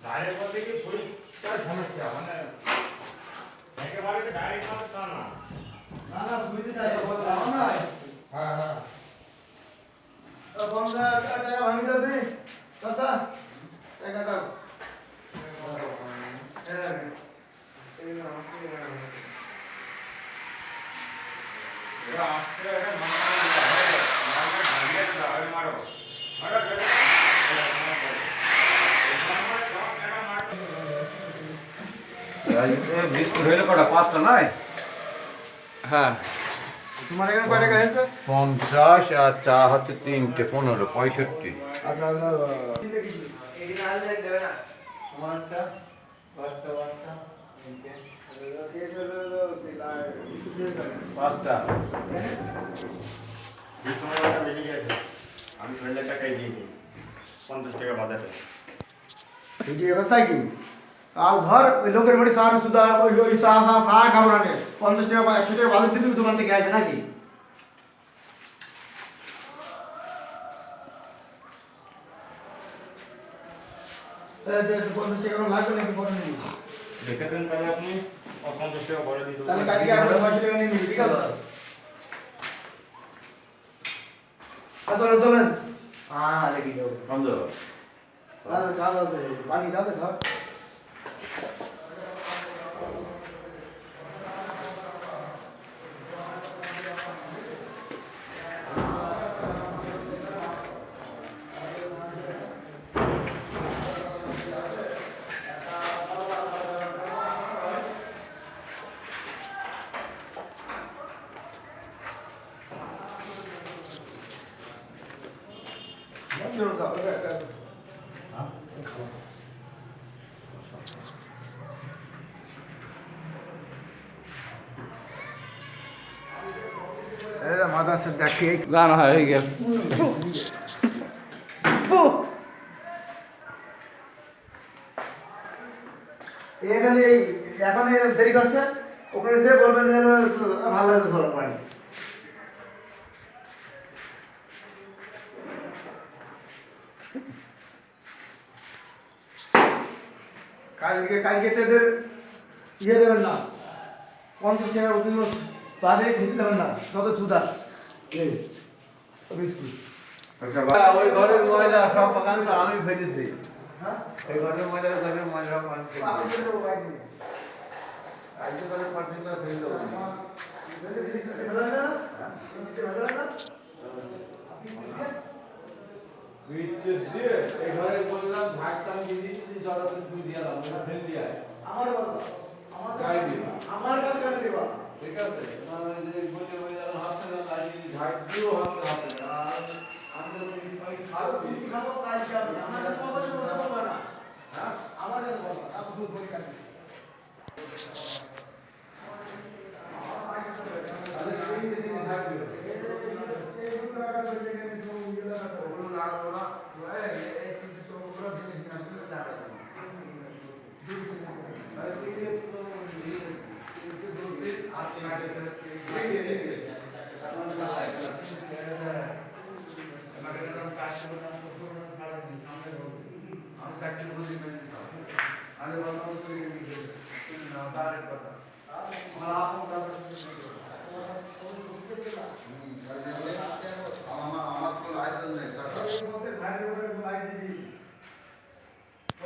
গাড়ির মধ্যে কি পরিষ্কার সমস্যা মানে একেবারে যে গাড়ি না তা না। না না বুঝতে চাই তো বললাম না। হ্যাঁ হ্যাঁ তো বন্ধা টাকা ভাঙি দাও তুমি চাচা টাকা দাও। হ্যাঁ এই না এরা আসছে এটা মারো ভাঙিয়ে দাও মারো মারো বিস্কুট হইলে কটা পাঁচটা নয় হ্যাঁ তোমার এখানে কয় টাকা হয়েছে? 50 আর চা হচ্ছে 3টে 15 65 আচ্ছা এই না আলে দেবে না তোমারটা পাঁচটা পাঁচটা এই সময়টা বেশি গেছে আমি 6,000 টাকাই দিয়ে দিই 50 টাকা বাজারে এই অবস্থায় কি আর ধর ওই লোকের বাড়ি সার সুদা ওই ওই চা খাবো না 50 টাকা বা 100 টাকা বাজার দিবি দোকান থেকে আসবে নাকি? এই 50 টাকা লাগবে নাকি পরে নিবি? দেখে দেন তাহলে আপনি 50 টাকা পরে দিয়ে দেবো তাহলে কালকে আর 500 টাকা নিয়ে নিবি ঠিক আছে? চলেন দেখি যাবো বন্ধ কাজ আছে বাড়ি কাজ আছে ধর মাথা সে দেখে গান হয়ে গেল এখানে এখন দেরি করছে ওখানে যে বলবেন যে ভালো লাগছে চলো পানি কালকে তাদের ইয়ে দেবেন না 50 টাকার অতি বাদে খেতে দেবেন না যত সুদা বিস্কুট আচ্ছা ওই ঘরের ময়লা সব বাগান তো আমি ফেলেছি হ্যাঁ এই ঘরের ময়লা সব আমি আমি ফেলেছি দেবো বাইরে আজকে করে পার্টিকুলার ফেলে দেবো বিদ্যুৎ দিয়ে এই ঘরে বললাম ঝাড়টা আমি দিয়ে দিচ্ছি জল তুই দিয়ে দাও ফেল দিয়ে আমার কাছে কেন দিবা ঠিক আছে মানে যে বলে বলে হাতে না লাগিয়ে ঝাড় দিও হাতে আর আমি খাবো বেশি খাবো কাজ খাবো আমার কাছে অবশ্যই বলতে পারবা না হ্যাঁ আমার কাছে বলবা আপনি দুধ বলি কাটে তাহলে সেই দিন থাকবে